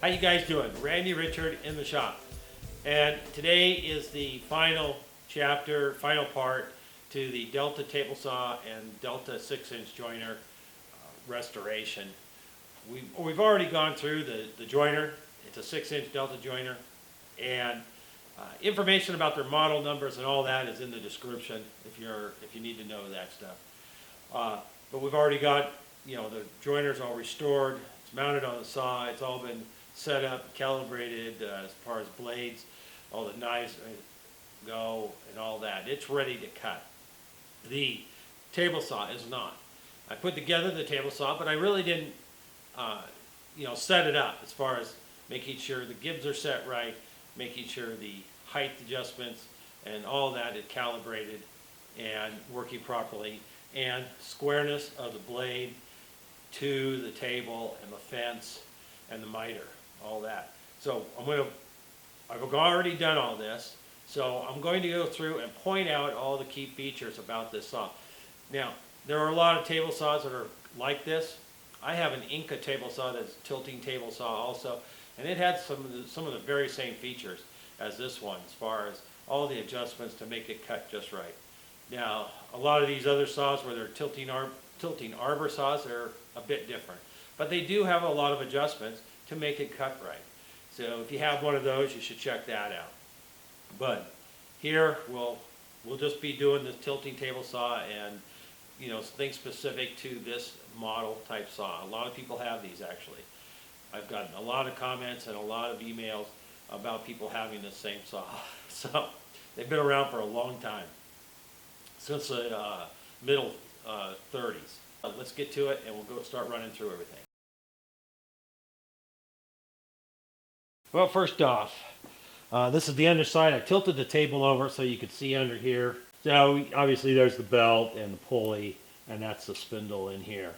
How you guys doing? Randy Richard in the shop. And today is the final chapter, final part to the Delta Tablesaw and Delta 6-inch joiner restoration. We've already gone through the joiner. It's a 6-inch Delta joiner. And information about their model numbers and all that is in the description if you need to know that stuff. But we've already got, the joiner's all restored. It's mounted on the saw. It's all been set up, calibrated as far as blades, all the knives go and all that. It's ready to cut. The table saw is not. I put together the table saw, but I really didn't, set it up as far as making sure the gibs are set right, making sure the height adjustments and all that is calibrated and working properly, and squareness of the blade to the table and the fence and the miter, all that. So I've already done all this, so I'm going to go through and point out all the key features about this saw. Now, there are a lot of table saws that are like this. I have an Inca table saw that's tilting table saw also, and it had some of the very same features as this one as far as all the adjustments to make it cut just right. Now, a lot of these other saws where they're tilting arbor saws, they're a bit different. But they do have a lot of adjustments to make it cut right. So if you have one of those, you should check that out. But here we'll just be doing this tilting table saw and things specific to this model type saw. A lot of people have these actually. I've gotten a lot of comments and a lot of emails about people having the same saw. So they've been around for a long time, since the middle 30s. Let's get to it and we'll start running through everything. Well, first off, this is the underside. I tilted the table over so you could see under here. So obviously there's the belt and the pulley, and that's the spindle in here.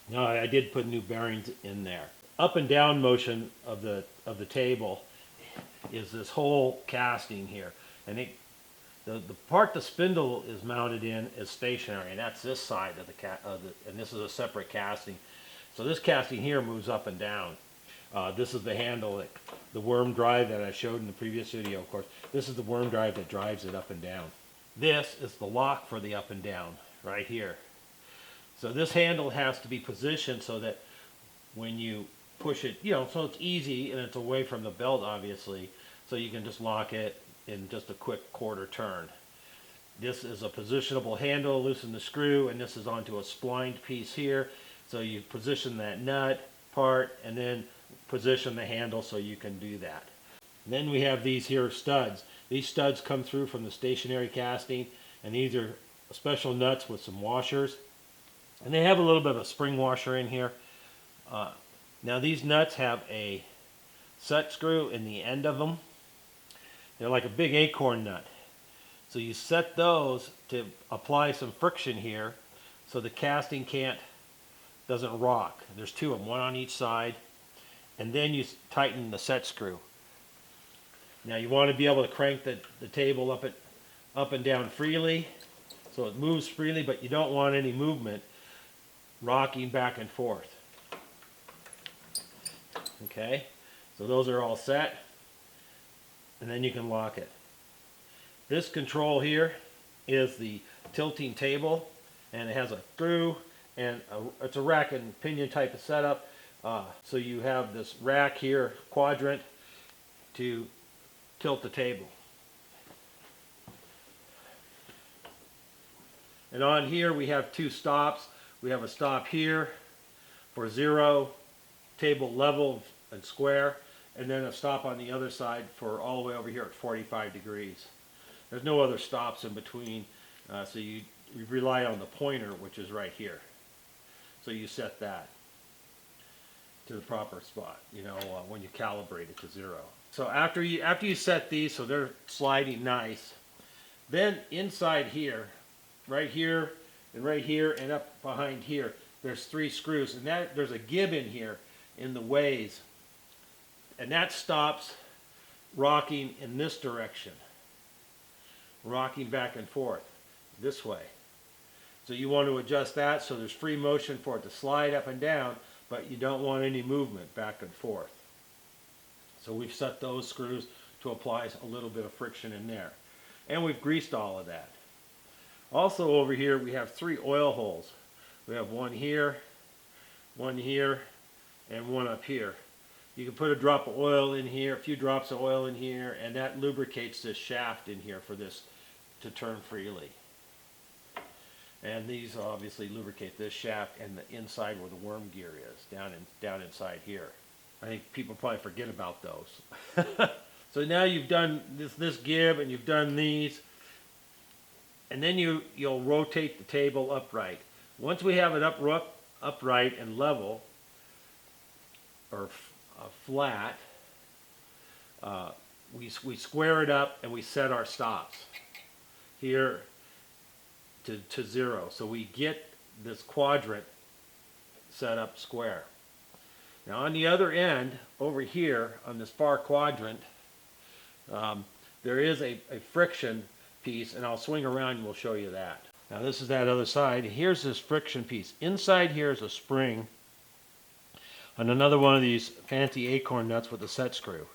Now I did put new bearings in there. Up and down motion of the table is this whole casting here, and the part the spindle is mounted in is stationary, and that's this side of and this is a separate casting. So this casting here moves up and down. This is the handle, the worm drive that I showed in the previous video, of course. This is the worm drive that drives it up and down. This is the lock for the up and down, right here. So this handle has to be positioned so that when you push it, so it's easy and it's away from the belt, obviously, so you can just lock it in just a quick quarter turn. This is a positionable handle, loosen the screw, and this is onto a splined piece here. So you position that nut part and then position the handle so you can do that. And then we have these here studs. These studs come through from the stationary casting, and these are special nuts with some washers. And they have a little bit of a spring washer in here. Now these nuts have a set screw in the end of them. They're like a big acorn nut. So you set those to apply some friction here so the casting doesn't rock. There's two of them, one on each side, and then you tighten the set screw. Now you want to be able to crank the table up and down freely, so it moves freely, but you don't want any movement rocking back and forth. Okay, so those are all set, and then you can lock it. This control here is the tilting table, and it has a screw, and it's a rack and pinion type of setup. So you have this rack here, quadrant, to tilt the table. And on here we have two stops. We have a stop here for 0, table level and square, and then a stop on the other side for all the way over here at 45 degrees. There's no other stops in between, so you rely on the pointer, which is right here. So you set that to the proper spot, when you calibrate it to 0. So after you set these so they're sliding nice, then inside here, right here, and up behind here, there's 3 screws, and there's a gib in here in the ways, and that stops rocking in this direction, rocking back and forth this way. So you want to adjust that so there's free motion for it to slide up and down, but you don't want any movement back and forth. So we've set those screws to apply a little bit of friction in there. And we've greased all of that. Also over here we have 3 oil holes. We have one here, and one up here. You can put a drop of oil in here, a few drops of oil in here, and that lubricates this shaft in here for this to turn freely. And these obviously lubricate this shaft and the inside where the worm gear is, down inside here. I think people probably forget about those. So now you've done this gib and you've done these, and then you'll rotate the table upright. Once we have it upright and level, or flat, we square it up and we set our stops here to 0. So we get this quadrant set up square. Now on the other end, over here on this far quadrant, there is a friction piece, and I'll swing around and we'll show you that. Now this is that other side. Here's this friction piece. Inside here is a spring on another one of these fancy acorn nuts with a set screw.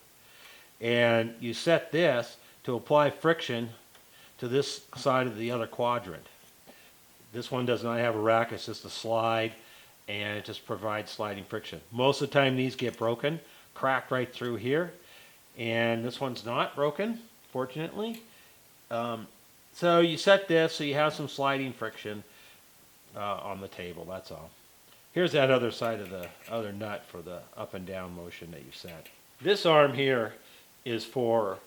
And you set this to apply friction to this side of the other quadrant. This one does not have a rack, it's just a slide, and it just provides sliding friction. Most of the time these get broken, cracked right through here, and this one's not broken, fortunately. So you set this so you have some sliding friction on the table, that's all. Here's that other side of the other nut for the up and down motion that you set. This arm here is for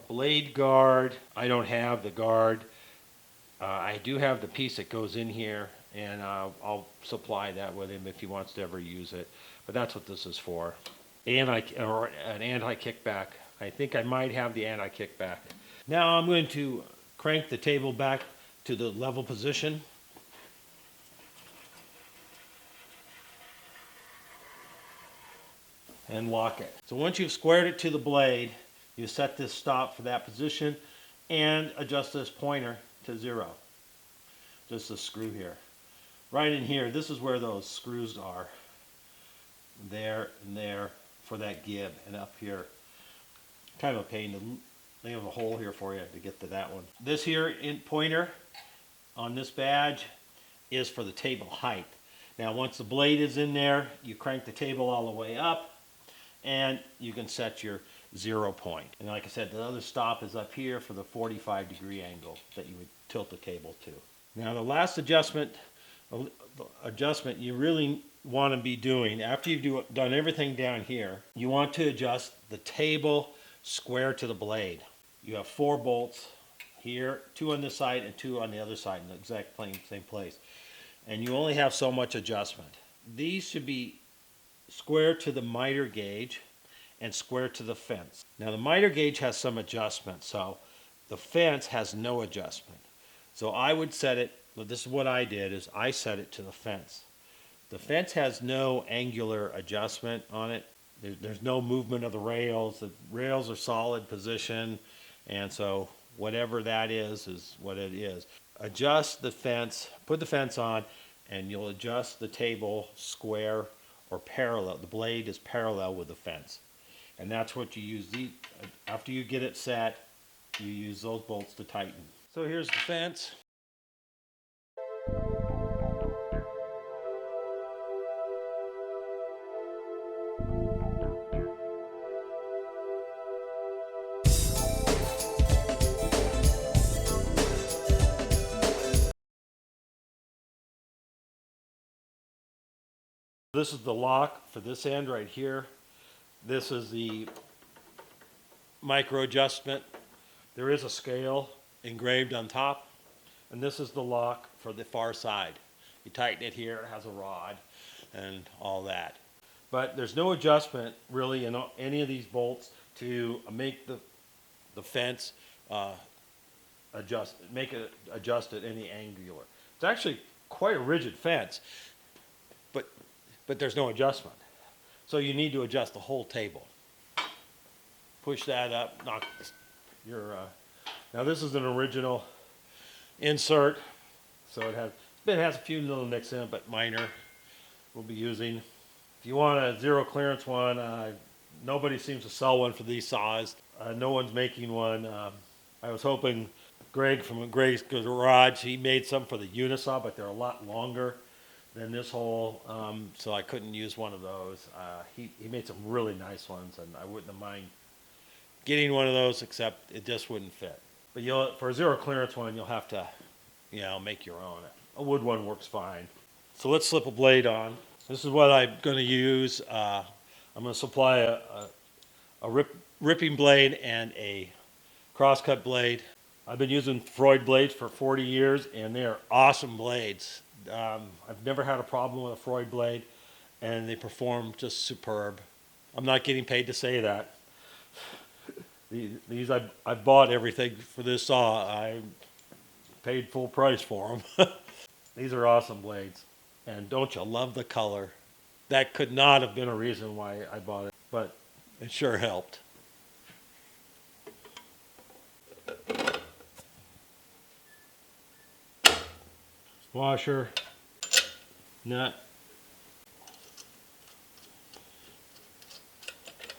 blade guard. I don't have the guard. I do have the piece that goes in here, and I'll supply that with him if he wants to ever use it. But that's what this is for. Or an anti-kickback. I think I might have the anti-kickback. Now I'm going to crank the table back to the level position. And lock it. So once you've squared it to the blade, you set this stop for that position and adjust this pointer to 0. Just a screw here. Right in here, this is where those screws are. There and there for that gib, and up here. Kind of a pain. They have a hole here for you to get to that one. This here pointer on this badge is for the table height. Now once the blade is in there, you crank the table all the way up, and you can set your 0 point. And like I said, the other stop is up here for the 45-degree angle that you would tilt the table to. Now the last adjustment you really want to be doing, after you've done everything down here, you want to adjust the table square to the blade. You have 4 bolts here, 2 on this side and 2 on the other side in the exact same place. And you only have so much adjustment. These should be square to the miter gauge and square to the fence. Now the miter gauge has some adjustment, so the fence has no adjustment. So I would set it, this is what I did, is I set it to the fence. The fence has no angular adjustment on it. There's no movement of the rails. The rails are solid position, and so whatever that is what it is. Adjust the fence, put the fence on, and you'll adjust the table square or parallel. The blade is parallel with the fence. And that's what you use. After you get it set, you use those bolts to tighten. So here's the fence. This is the lock for this end right here. This is the micro adjustment. There is a scale engraved on top, and this is the lock for the far side. You tighten it here, it has a rod and all that. But there's no adjustment really in any of these bolts to make the fence adjust it any angular. It's actually quite a rigid fence, but there's no adjustment. So you need to adjust the whole table. Push that up, knock your, now this is an original insert, so it has a few little nicks in it, but minor we'll be using. If you want a 0 clearance one, nobody seems to sell one for these size. No one's making one. I was hoping Greg from Greg's Garage, he made some for the Unisaw, but they're a lot longer than this hole, so I couldn't use one of those. He made some really nice ones, and I wouldn't have mind getting one of those, except it just wouldn't fit. But for a zero clearance one, you'll have to, make your own. A wood one works fine. So let's slip a blade on. This is what I'm going to use. I'm going to supply a ripping blade and a crosscut blade. I've been using Freud blades for 40 years, and they are awesome blades. I've never had a problem with a Freud blade, and they perform just superb. I'm not getting paid to say that. These I bought everything for this saw. I paid full price for them. These are awesome blades, and don't you love the color? That could not have been a reason why I bought it, but it sure helped. Washer, nut,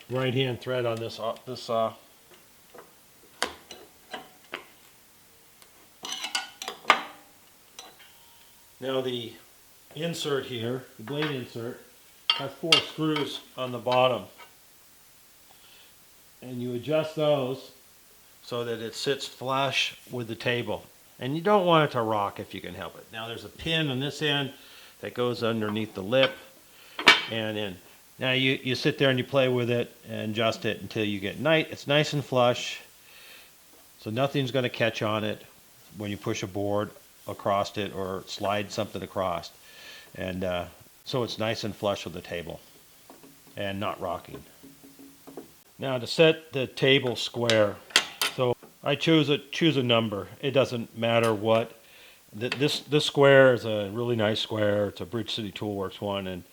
right hand thread on this saw. Now the insert here, the blade insert, has 4 screws on the bottom. And you adjust those so that it sits flush with the table. And you don't want it to rock if you can help it. Now there's a pin on this end that goes underneath the lip. And then now you sit there and you play with it and adjust it until you get it's nice and flush. So nothing's going to catch on it when you push a board across it or slide something across. And so it's nice and flush with the table and not rocking. Now to set the table square, so I choose a number. It doesn't matter what. This square is a really nice square. It's a Bridge City Toolworks one, and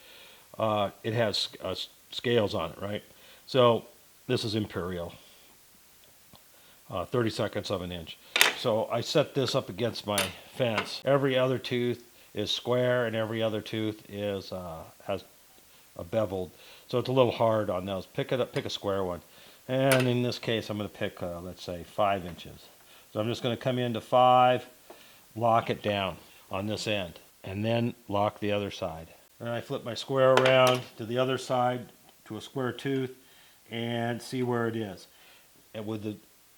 it has scales on it, right? So this is imperial, 32nds of an inch. So I set this up against my fence. Every other tooth is square, and every other tooth has a beveled. So it's a little hard on those. Pick a square one. And in this case, I'm going to pick, let's say, 5 inches. So I'm just going to come into 5, lock it down on this end, and then lock the other side. And I flip my square around to the other side to a square tooth and see where it is. And with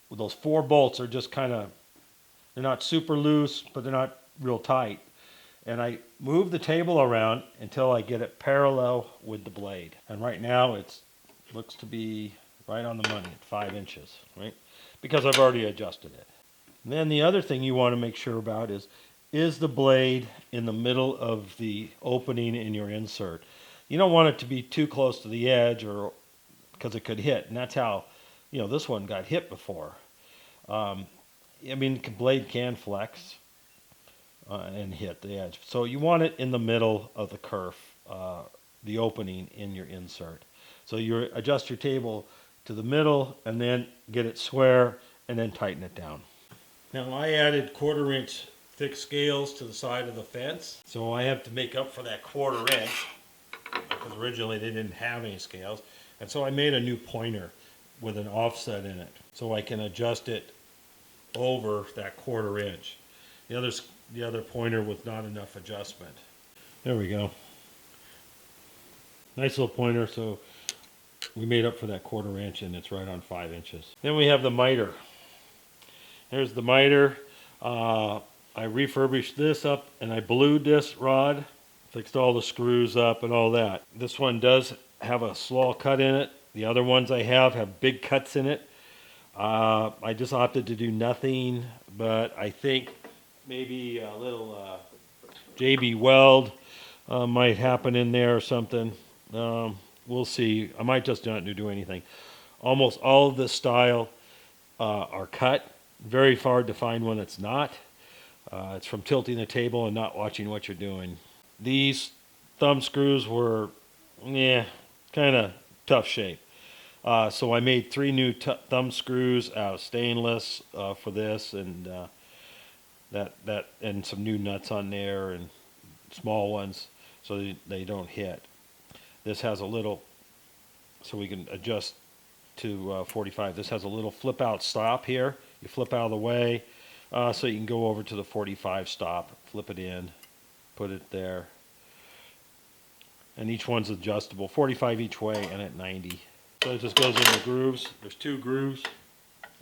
those 4 bolts, are just kind of, they're not super loose, but they're not real tight. And I move the table around until I get it parallel with the blade. And right now it looks to be right on the money at 5 inches, right? Because I've already adjusted it. And then the other thing you want to make sure about is the blade in the middle of the opening in your insert. You don't want it to be too close to the edge, or because it could hit. And that's how, this one got hit before. The blade can flex and hit the edge. So you want it in the middle of the kerf, the opening in your insert. So you adjust your table to the middle and then get it square and then tighten it down. Now I added 1/4 inch thick scales to the side of the fence. So I have to make up for that 1/4 inch because originally they didn't have any scales. And so I made a new pointer with an offset in it so I can adjust it over that 1/4 inch. The other pointer was not enough adjustment. There we go. Nice little pointer, so we made up for that 1/4 inch, and it's right on 5 inches. Then we have the miter. Here's the miter. I refurbished this up and I blued this rod, fixed all the screws up and all that. This one does have a small cut in it. The other ones I have big cuts in it. I just opted to do nothing, but I think maybe a little JB weld might happen in there or something. We'll see. I might just not do anything. Almost all of this style are cut. Very hard to find one that's not. It's from tilting the table and not watching what you're doing. These thumb screws were, kind of tough shape. So I made 3 new thumb screws out of stainless for this, and that and some new nuts on there and small ones so they don't hit. This has a little so we can adjust to 45. This has a little flip out stop here. You flip out of the way so you can go over to the 45 stop, flip it in, put it there. And each one's adjustable, 45 each way and at 90. So it just goes in the grooves. There's 2 grooves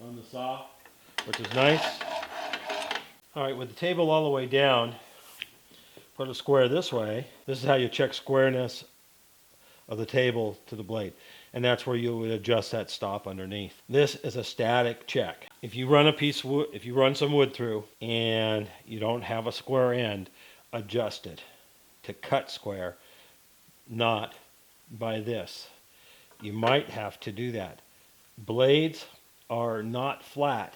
on the saw, which is nice. All right, with the table all the way down, put a square this way. This is how you check squareness of the table to the blade. And that's where you would adjust that stop underneath. This is a static check. If you run a piece of wood, if you run some wood through and you don't have a square end, adjust it to cut square, not by this. You might have to do that. Blades are not flat.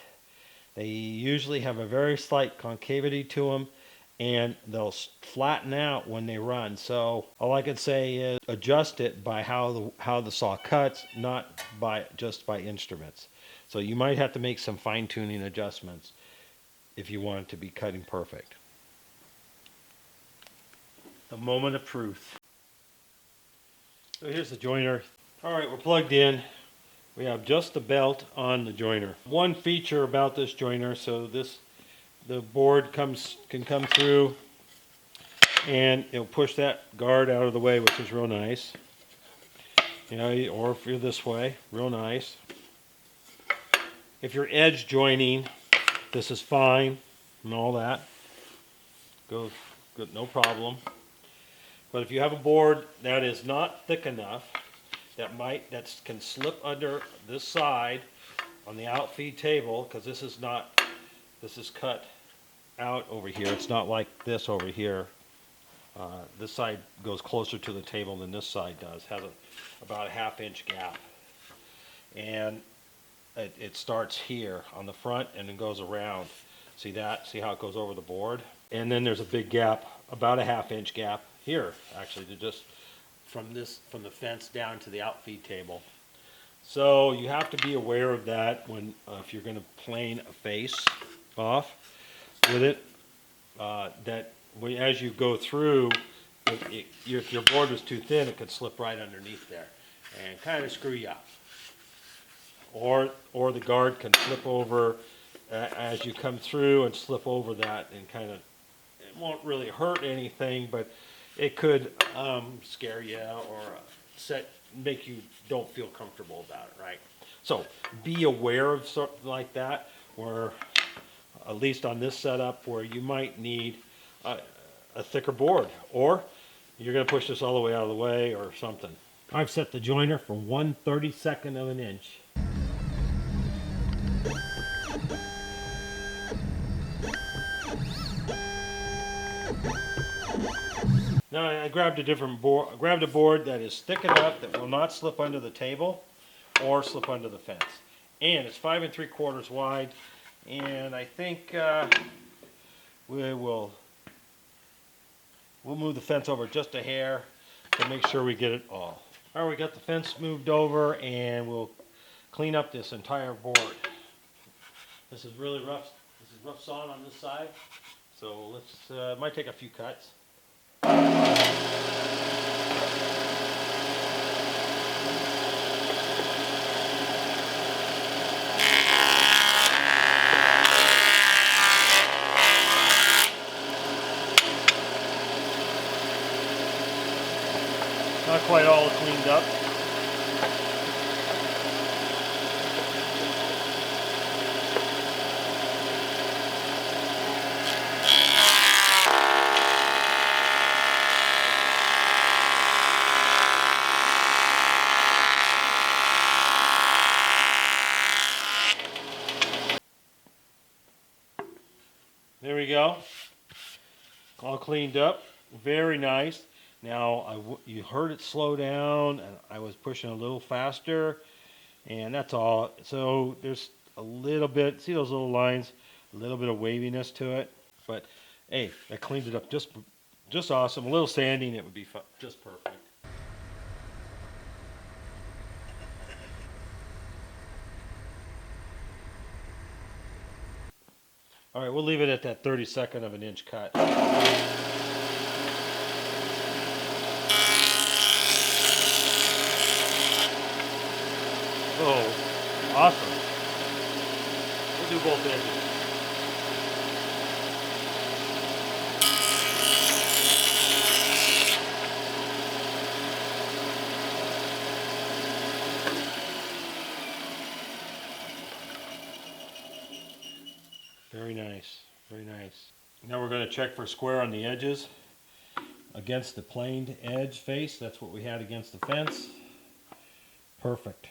They usually have a very slight concavity to them, and they'll flatten out when they run. So all I can say is adjust it by how the saw cuts, not just by instruments. So you might have to make some fine-tuning adjustments if you want it to be cutting perfect. The moment of truth. So here's the joiner. All right, we're plugged in. We have just the belt on the joiner. One feature about this joiner, so the board can come through and it'll push that guard out of the way, which is real nice. You know, or if you're this way, real nice. If you're edge joining, this is fine and all that. Goes good, no problem. But if you have a board that is not thick enough, that can slip under this side on the outfeed table, because this is cut out over here. It's not like this over here. This side goes closer to the table than this side does. Has about a 1/2 inch gap, and it starts here on the front and then goes around. See that? See how it goes over the board? And then there's a big gap, about a 1/2 inch gap here, actually, to just from the fence down to the outfeed table. So you have to be aware of that when if you're going to plane a face off with it. As you go through, if your board was too thin, it could slip right underneath there and kind of screw you up. Or the guard can slip over as you come through and slip over that, and kind of, it won't really hurt anything, but it could scare you or make you don't feel comfortable about it, right? So be aware of something like that, where at least on this setup, where you might need a thicker board, or you're going to push this all the way out of the way or something. I've set the joiner for 1/32 of an inch. Now I grabbed a different board. I grabbed a board that is thick enough that will not slip under the table or slip under the fence, and it's 5 3/4 wide. And I think we'll move the fence over just a hair to make sure we get it all. All right, we got the fence moved over, and we'll clean up this entire board. This is really rough. This is rough sawing on this side, so let's. Might take a few cuts. Not quite all cleaned up. There we go. All cleaned up. Very nice. Now, you heard it slow down, and I was pushing a little faster, and that's all. So there's a little bit, see those little lines? A little bit of waviness to it. But, hey, I cleaned it up just awesome. A little sanding, it would be just perfect. All right, we'll leave it at that 32nd of an inch cut. Oh, awesome. We'll do both edges. Very nice, very nice. Now we're going to check for square on the edges against the planed edge face. That's what we had against the fence. Perfect.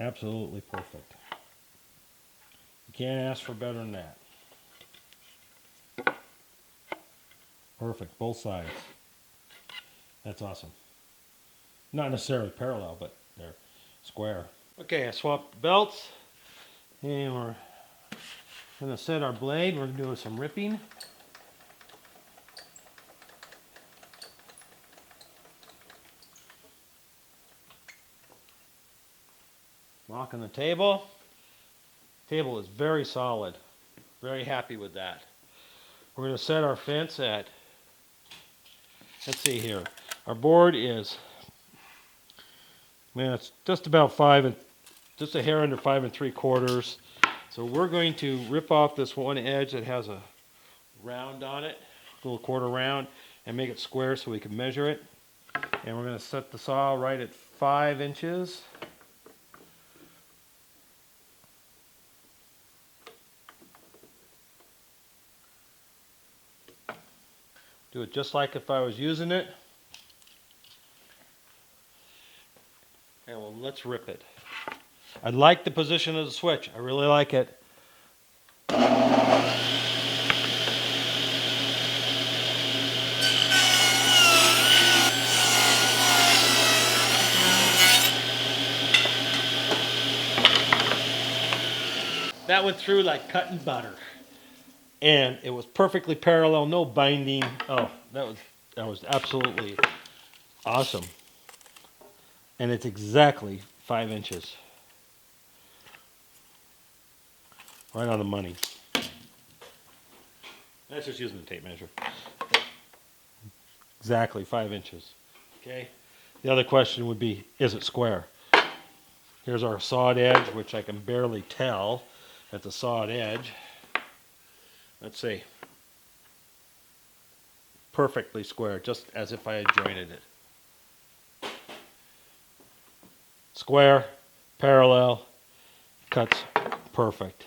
Absolutely perfect. You can't ask for better than that. Perfect, both sides. That's awesome. Not necessarily parallel, but they're square. Okay, I swapped the belts, and we're going to set our blade. We're doing some ripping. Locking the table. Table is very solid. Very happy with that. We're going to set our fence at, let's see here. Our board is, man, it's just about just a hair under 5 3/4. So we're going to rip off this one edge that has a round on it, a little quarter round, and make it square so we can measure it. And we're going to set the saw right at 5 inches. Do it just like if I was using it. And well, let's rip it. I like the position of the switch. I really like it. That went through like cutting butter. And it was perfectly parallel, no binding. Oh, that was absolutely awesome. And it's exactly 5 inches. Right on the money. That's just using the tape measure. Exactly 5 inches. Okay. The other question would be, is it square? Here's our sawed edge, which I can barely tell at the sawed edge. Let's see. Perfectly square, just as if I had jointed it. Square, parallel, cuts perfect.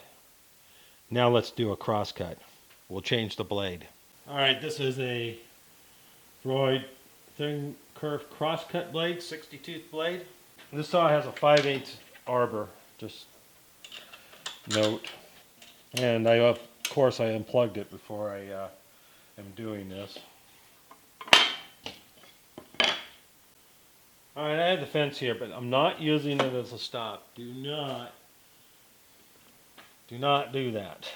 Now let's do a cross cut. We'll change the blade. All right, this is a Freud Kerf cross cut blade, 60 tooth blade. This saw has a 5/8 arbor, just note. And of course I unplugged it before I am doing this. Alright, I have the fence here, but I'm not using it as a stop. Do not do that.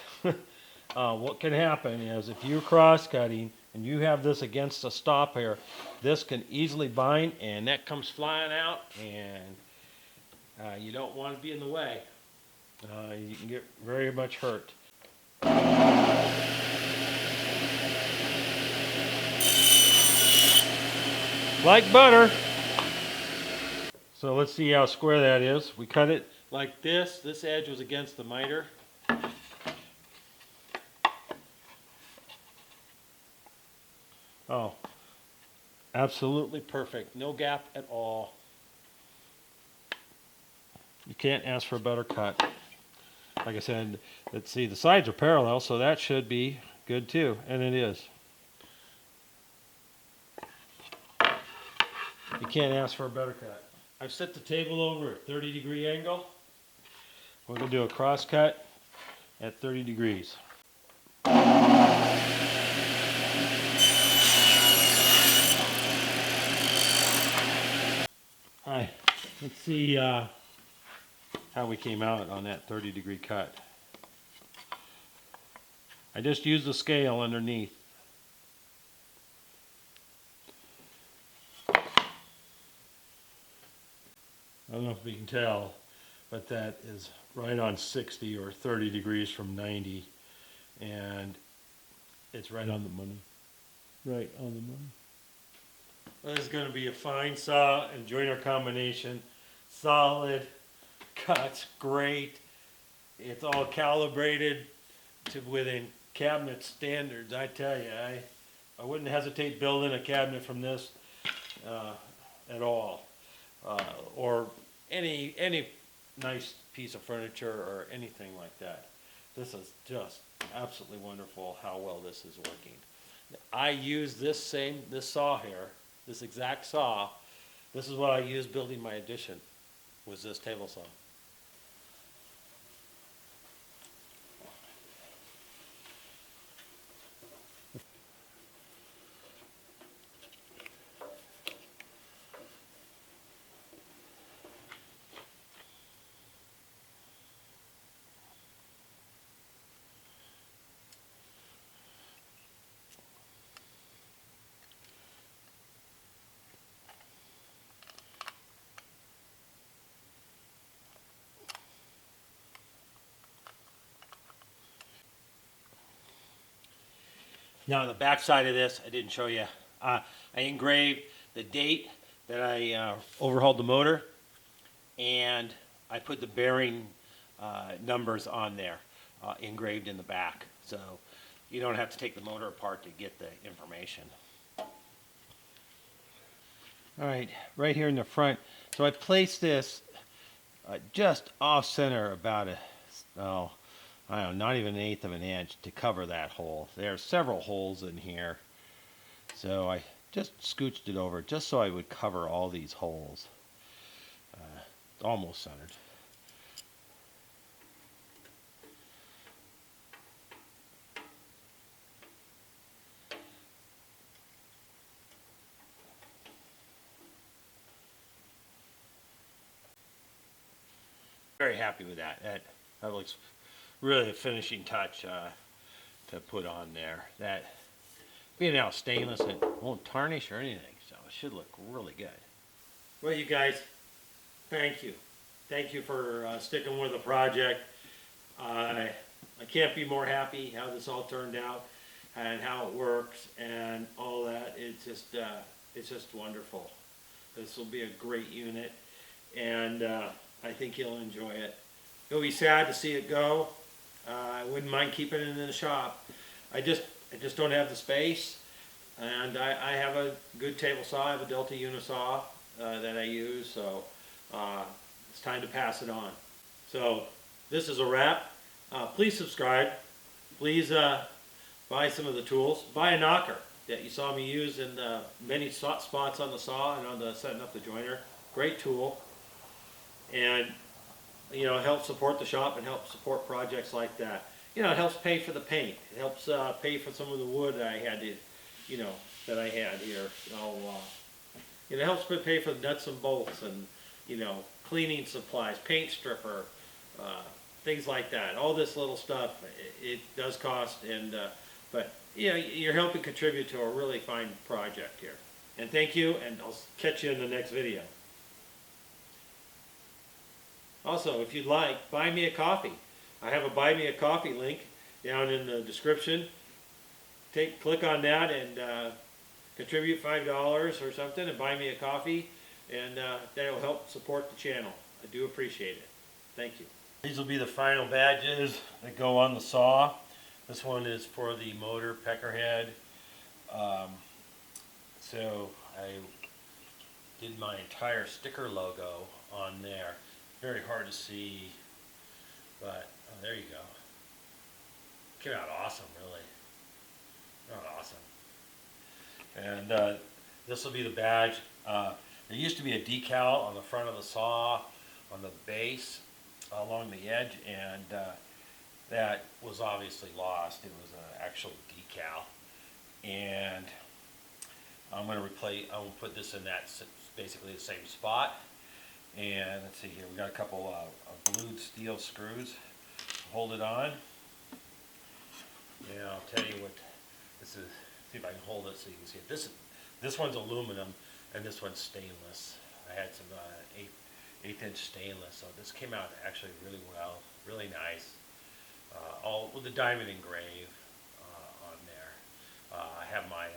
What can happen is if you're cross cutting and you have this against a stop here, this can easily bind and that comes flying out, and you don't want to be in the way. You can get very much hurt. Like butter. So let's see how square that is. We cut it like this. This edge was against the miter. Oh, absolutely perfect. No gap at all. You can't ask for a better cut. Like I said, let's see, the sides are parallel, so that should be good too, and it is. You can't ask for a better cut. I've set the table over at 30-degree angle. We're going to do a cross cut at 30 degrees. Alright, let's see how we came out on that 30-degree cut. I just used the scale underneath. I don't know if we can tell, but that is right on 60 or 30 degrees from 90, and it's right on the money. Right on the money. Well, this is going to be a fine saw and joiner combination. Solid, cuts great. It's all calibrated to within cabinet standards. I tell you, I wouldn't hesitate building a cabinet from this at all, or any nice piece of furniture or anything like that. This is just absolutely wonderful how well this is working. I use this saw here, this exact saw. This is what I used building my addition, was this table saw. Now on the back side of this, I didn't show you. I engraved the date that I overhauled the motor, and I put the bearing numbers on there, engraved in the back. So you don't have to take the motor apart to get the information. All right, right here in the front. So I placed this just off center about I don't know, not even 1/8 of an inch to cover that hole. There are several holes in here. So I just scooched it over just so I would cover all these holes. Almost centered. Very happy with that. That looks really a finishing touch to put on there. That being now stainless, it won't tarnish or anything, so it should look really good. Well, you guys, thank you. Thank you for sticking with the project. I can't be more happy how this all turned out and how it works and all that. It's just wonderful. This will be a great unit, and I think you'll enjoy it. It'll be sad to see it go. I wouldn't mind keeping it in the shop. I just don't have the space, and I have a good table saw. I have a Delta Unisaw that I use, so it's time to pass it on. So this is a wrap. Please subscribe. Please buy some of the tools. Buy a knocker that you saw me use in many spots on the saw and on the setting up the joiner. Great tool, and help support the shop and help support projects like that. It helps pay for the paint. It helps pay for some of the wood that I had to, that I had here. So, it helps pay for the nuts and bolts and, cleaning supplies, paint stripper, things like that. All this little stuff, it does cost, and but you're helping contribute to a really fine project here. And thank you, and I'll catch you in the next video. Also, if you'd like, buy me a coffee. I have a buy me a coffee link down in the description. Click on that and contribute $5 or something and buy me a coffee, and that will help support the channel. I do appreciate it. Thank you. These will be the final badges that go on the saw. This one is for the motor peckerhead. So I did my entire sticker logo on there. Very hard to see, but there you go. Came out awesome, really. Awesome. And this will be the badge. There used to be a decal on the front of the saw, on the base, along the edge, and that was obviously lost. It was an actual decal, and I'm going to put this in that basically the same spot. And let's see here, we got a couple of blued steel screws to hold it on. And I'll tell you what this is. See if I can hold it so you can see it. This one's aluminum and this one's stainless. I had some 1/8" stainless, so this came out actually really well, really nice. All with the diamond engrave on there. I have I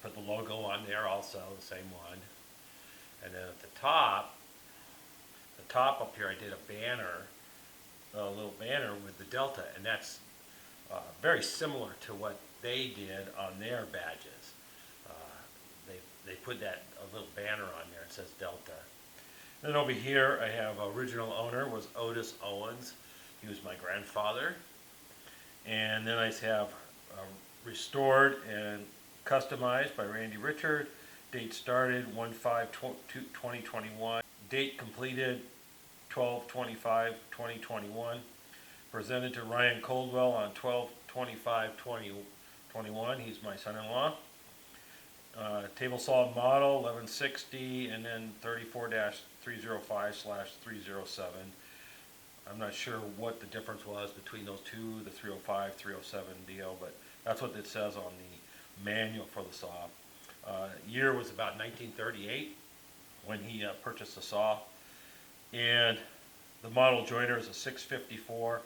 put the logo on there also, the same one. And then at the top the top up here, I did a banner, a little banner with the Delta, and that's very similar to what they did on their badges. They put a little banner on there that says Delta. Then over here I have original owner was Otis Owens. He was my grandfather. And then I have restored and customized by Randy Richard. Date started 1/5/2021. Date completed 12/25/2021. Presented to Ryan Coldwell on 12/25/2021. He's my son-in-law. Table saw model 1160 and then 34-305/307. I'm not sure what the difference was between those two, the 305, 307 deal, but that's what it says on the manual for the saw. Year was about 1938 when he purchased the saw. And the model joiner is a 654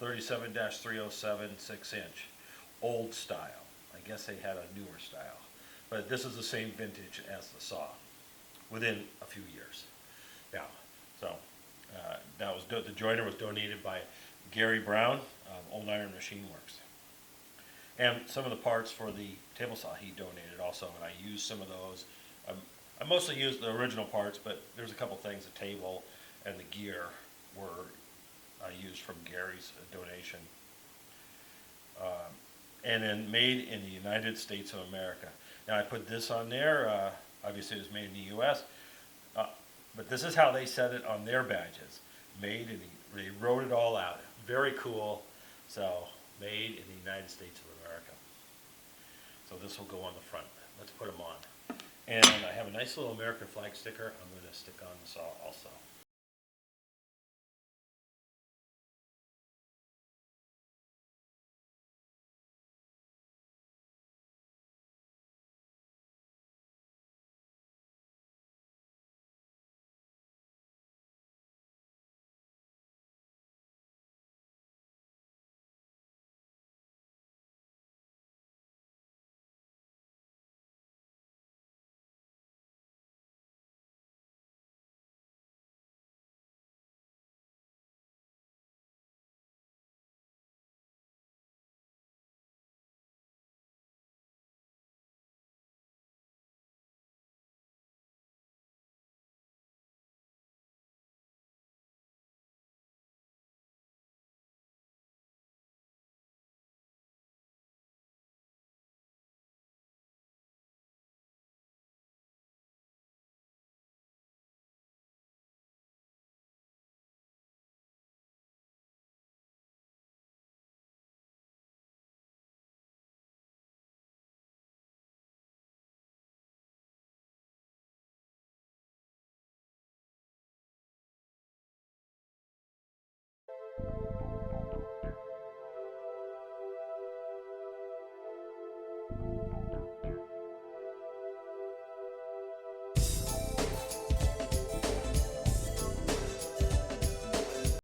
37-307 6-inch. Old style. I guess they had a newer style. But this is the same vintage as the saw within a few years. Now, so the joiner was donated by Gary Brown of Old Iron Machine Works. And some of the parts for the table saw he donated also, and I used some of those. I mostly used the original parts, but there's a couple things, the table and the gear were used from Gary's donation. And then made in the United States of America. Now I put this on there, obviously it was made in the US, but this is how they said it on their badges. Made in they wrote it all out. Very cool. So, made in the United States of America. So this will go on the front. Let's put them on. And I have a nice little American flag sticker I'm going to stick on the saw also.